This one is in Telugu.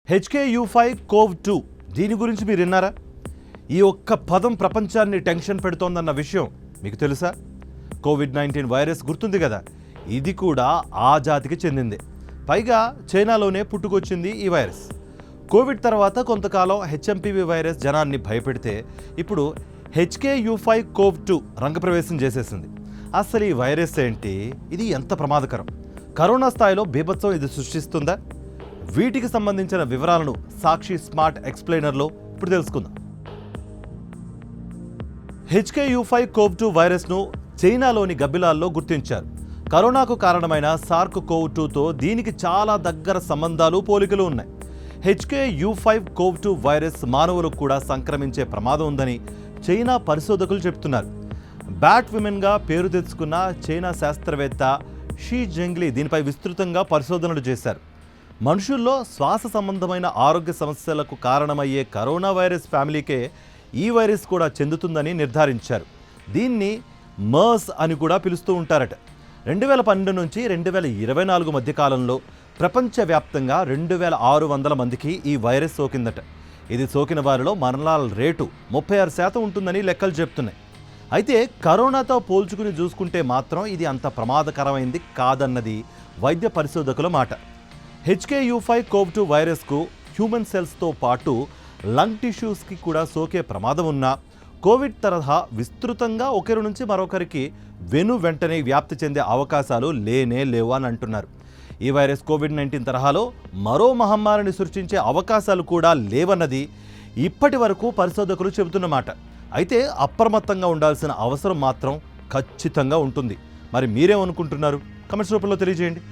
HKU5CoV2 దీని గురించి మీరు విన్నారా? ఈ ఒక్క పదం ప్రపంచాన్ని టెన్షన్ పెడుతోందన్న విషయం మీకు తెలుసా? కోవిడ్-19 వైరస్ గుర్తుంది కదా, ఇది కూడా ఆ జాతికి చెందిందే. పైగా చైనాలోనే పుట్టుకొచ్చింది ఈ వైరస్. కోవిడ్ తర్వాత కొంతకాలం HMPV వైరస్ జనాన్ని భయపెడితే ఇప్పుడు HKU5CoV2 రంగప్రవేశం చేసేసింది. అసలు ఈ వైరస్ ఏంటి? ఇది ఎంత ప్రమాదకరం? కరోనా స్థాయిలో బీభత్సం ఇది సృష్టిస్తుందా? వీటికి సంబంధించిన వివరాలను సాక్షి స్మార్ట్ ఎక్స్ప్లెయినర్లో ఇప్పుడు తెలుసుకుందాం. HKU5CoV2 వైరస్ను చైనాలోని గబ్బిలాల్లో గుర్తించారు. కరోనాకు కారణమైన SARS-CoV-2తో దీనికి చాలా దగ్గర సంబంధాలు, పోలికలు ఉన్నాయి. HKU5CoV2 వైరస్ మానవులకు కూడా సంక్రమించే ప్రమాదం ఉందని చైనా పరిశోధకులు చెబుతున్నారు. బ్యాట్ విమెన్గా పేరు తెచ్చుకున్న చైనా శాస్త్రవేత్త షీ జెంగ్లీ దీనిపై విస్తృతంగా పరిశోధనలు చేశారు. మనుషుల్లో శ్వాస సంబంధమైన ఆరోగ్య సమస్యలకు కారణమయ్యే కరోనా వైరస్ ఫ్యామిలీకే ఈ వైరస్ కూడా చెందుతుందని నిర్ధారించారు. దీన్ని మర్స్ అని కూడా పిలుస్తూ ఉంటారట. 2012 నుంచి 2024 మధ్య కాలంలో ప్రపంచవ్యాప్తంగా 2600 మందికి ఈ వైరస్ సోకిందట. ఇది సోకిన వారిలో మరణాల రేటు 36% ఉంటుందని లెక్కలు చెప్తున్నాయి. అయితే కరోనాతో పోల్చుకుని చూసుకుంటే మాత్రం ఇది అంత ప్రమాదకరమైంది కాదన్నది వైద్య పరిశోధకుల మాట. HKU5CoV2 వైరస్కు హ్యూమన్ సెల్స్తో పాటు లంగ్ టిష్యూస్కి కూడా సోకే ప్రమాదం ఉన్నా కోవిడ్ తరహా విస్తృతంగా ఒకరి నుంచి మరొకరికి వెంటనే వ్యాప్తి చెందే అవకాశాలు లేనే లేవు అని అంటున్నారు. ఈ వైరస్ కోవిడ్-19 తరహాలో మరో మహమ్మారిని సృష్టించే అవకాశాలు కూడా లేవన్నది ఇప్పటి వరకు పరిశోధకులు చెబుతున్నమాట. అయితే అప్రమత్తంగా ఉండాల్సిన అవసరం మాత్రం ఖచ్చితంగా ఉంటుంది. మరి మీరేమనుకుంటున్నారు? కామెంట్స్ రూపంలో తెలియజేయండి.